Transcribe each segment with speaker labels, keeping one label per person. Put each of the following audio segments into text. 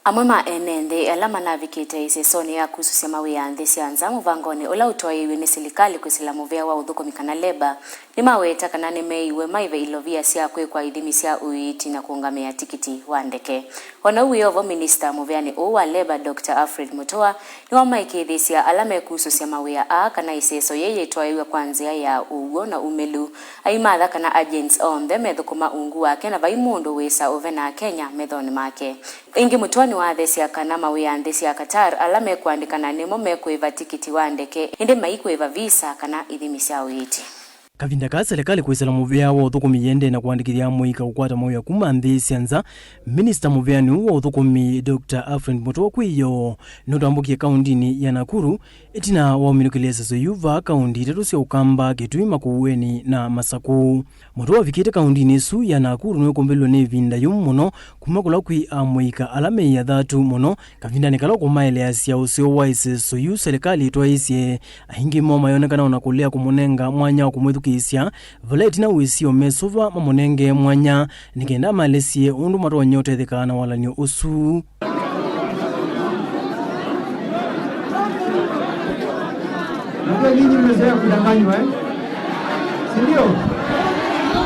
Speaker 1: Amwema enende alama navikite isesoni ya kususia mawi ya andhisi ya nzamu vangone ola utoiwe ni serikali kusilamu vya wa udhuko mikana leba ni mawe takanane meiwe maive ilovia siya kwe kwa idhimisia uiti na kuungamia tikiti wandeke. Wana uyovo minister muviani uwa leba Dr. Alfred Mutua ni wa maiki idhisia alame kususia mawi ya kana iseso yeye itoiwe kwanzia ya ugo na umelu aimadha kana agents on them edhukuma ungu wake na vaimundo wesa ovena Kenya medhoni make. Ingi Mutua ni waadhesi ya kanama wiandhesi ya Qatar alame kuandikana nemo mekuiva tikiti wandeke inde maikuiva visa kana idhimisia uiti.
Speaker 2: Kavinda ka serikali kuisala muvya wa uthukumi yende na kuandikithia muika kukwata moyo kuma nthisi anza minister muvyani wa uthukumi Dr. Alfred Mutua kwiyo notambukie kaundini ya Nakuru itina wa uminukilesa soyuva kaundi tatu cia ukamba Kitui Makueni na Masaku. Mutua vikite kaundini su ya Nakuru no kumbelwa ne vinda yumuno kuma kula kwi amuika alame ya dhatu muno kavinda ne kala kumaelea cia usio waise soyu serikali twaisye ahingi moma yonekana unakulea kumunenga mwanya wa kumwithukisya valeti na wisio mesova mamonenge mwanya nikenda malesie undu matwa nyote thikana walanio usu.
Speaker 3: Ndio nyinyi mmezoea kudanganywa Sindio?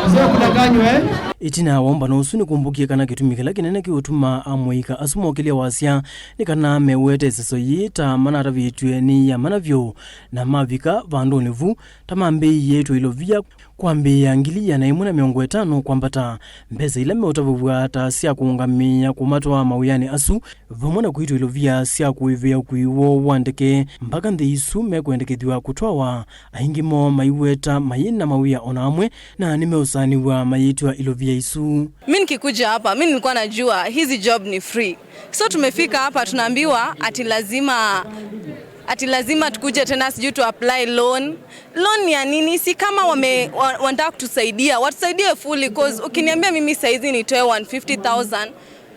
Speaker 3: Mmezoea kudanganywa
Speaker 2: Itina womba no usuni kumbukie kana kitumikila kinene kiutuma amuika asumokelia wasya nikana mewete sesoyita manara vitwe ni ya manavyo na mavika vandu nevu tamambe yetu ilovia kwambia ngili ya na 150 kwambata mbeza ila meotavuvata sia kuungamia kumatwa mawiyani asu vamona kuitu ilovia sia kuivia kuiwo wandeke mpaka ndeisu mekuendekethwa kutwawa ahingimo maiweta mayina mawiya onamwe na nimeusaniwa mayitu ilovia isu.
Speaker 4: Mimi nikikuja hapa mimi nilikuwa najua hizi job ni free. So tumefika hapa tunaambiwa ati lazima tukuje tena sijui tu apply loan. Loan ya nini? Si kama wanataka kutusaidia, watusaidie fully cause ukiniambia mimi saizi nitoe 150,000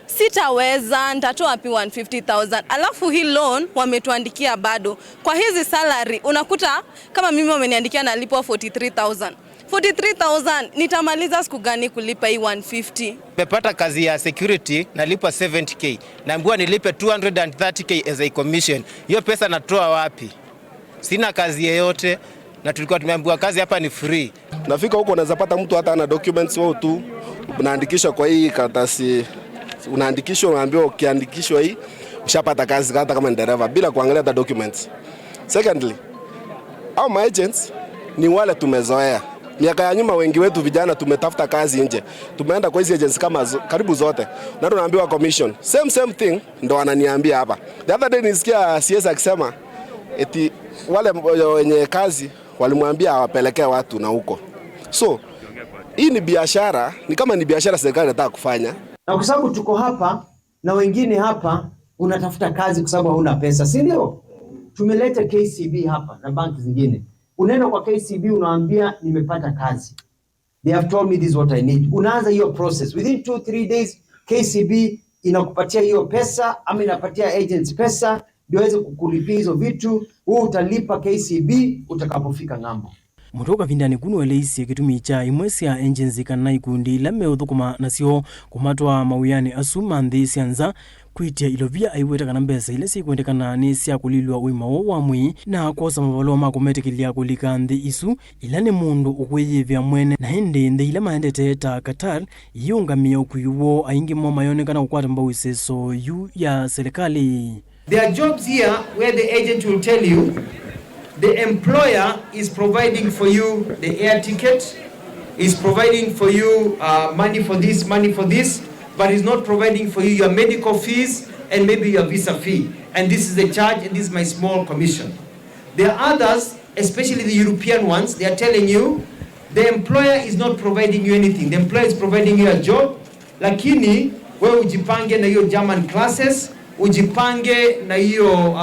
Speaker 4: sitaweza, nitatoa wapi 150,000? Alafu hii loan wametuandikia bado. Kwa hizi salary unakuta kama mimi wameniandikia nalipwa 43,000. 43,000 nitamaliza siku gani kulipa hii 150?
Speaker 5: Nimepata kazi ya security nalipa 70k. Naambiwa nilipe 230k as a commission. Hiyo pesa natoa wapi? Sina kazi yeyote na tulikuwa tumeambiwa kazi hapa ni free.
Speaker 6: Nafika huko unaweza pata mtu hata ana documents wao tu. Unaandikishwa kwa hii karatasi. Unaandikishwa unaambiwa ukiandikishwa hii ushapata kazi hata kama ni dereva bila kuangalia hata documents. Secondly, our agents ni wale tumezoea. Miaka ya nyuma wengi wetu vijana tumetafuta kazi nje. Tumeenda kwa hizi agencies kama karibu zote. Na tunaambiwa commission. Same thing ndo wananiambia hapa. The other day nisikia CS akisema eti wale wenye kazi walimwambia awapelekee watu na huko. So hii ni biashara, ni kama ni biashara serikali inataka kufanya.
Speaker 3: Na kwa sababu tuko hapa na wengine hapa unatafuta kazi kwa sababu huna pesa, si ndio? Tumeleta KCB hapa na banki zingine. Unaenda kwa KCB unaambia nimepata kazi. They have told me this is what I need. Unaanza hiyo process. Within 2-3 days KCB inakupatia hiyo pesa ama inapatia agents pesa ndio waweze kukulipia hizo vitu. Wewe utalipa KCB utakapofika ng'ambo.
Speaker 2: Mutoka vindani kunu eleisi kitumi cha imwesi ya engines kana ikundi lame uthukuma nasio kumatwa mawiyani asuma nthisi anza kuitia ilovia aiweta kana mbesa ile sikuendekana ni sia kulilwa wima wa mwi na kosa mavalo makometekilia kulika nthi isu ilane mundu ukwiyivya mwene na hindi nthi ila maendete ta Qatar yungamia ukuiwo aingi moma yonekana kukwata mbawise so yu ya serikali.
Speaker 3: There are jobs here where the agent will tell you the employer is providing for you the air ticket, is providing for you money for this, but is not providing for you your medical fees and maybe your visa fee. And this is the charge and this is my small commission. There are others, especially the European ones, they are telling you the employer is not providing you anything. The employer is providing you a job, lakini wewe ujipange na hiyo German classes, ujipange na hiyo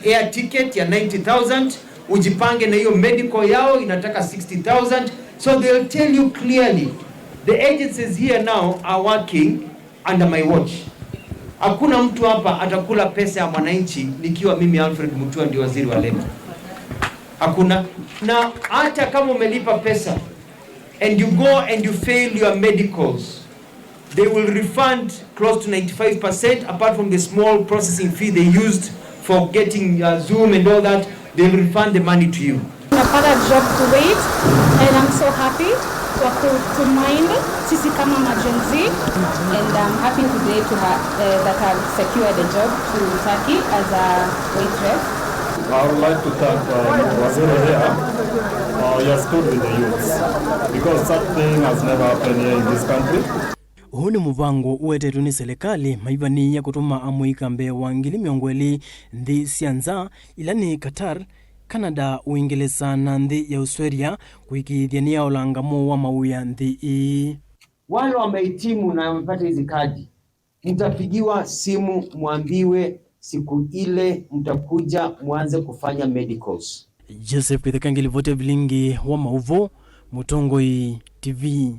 Speaker 3: air ticket ya 90,000, ujipange na hiyo medical yao inataka 60,000. So they'll tell you clearly, the agencies here now are working under my watch. Hakuna mtu hapa atakula pesa ya mwananchi nikiwa mimi Alfred Mutua ndio waziri wa leba. Hakuna. Na hata kama umelipa pesa and you go and you fail your medicals, they will refund close to 95%, apart from the small processing fee they used for getting Zoom and all that. They will refund the money to you.
Speaker 7: Napata job to wait, and I'm so happy to mind sisi kama majenzi, and I'm happy today to that I've secured a job to Turkey as a waitress.
Speaker 8: I would like to thank Waziri here. He has stood with the youths because such thing has never happened here in this country.
Speaker 2: Huu ni muvango uwetetwe ni serikali maivani ya kutuma amuika mbe wa ngili miongweli nthi sianza ila ni Qatar, Canada, Uingereza na nthi ya Australia kuikithia ni olangamo wa mauya nthi ii.
Speaker 3: Wale wamehitimu na wamepata hizi kadi, mtapigiwa simu mwambiwe siku ile mtakuja mwanze kufanya medicals.
Speaker 2: Joseph Ithekangili vote Vilingi wa Mauvo, Mutongoi TV.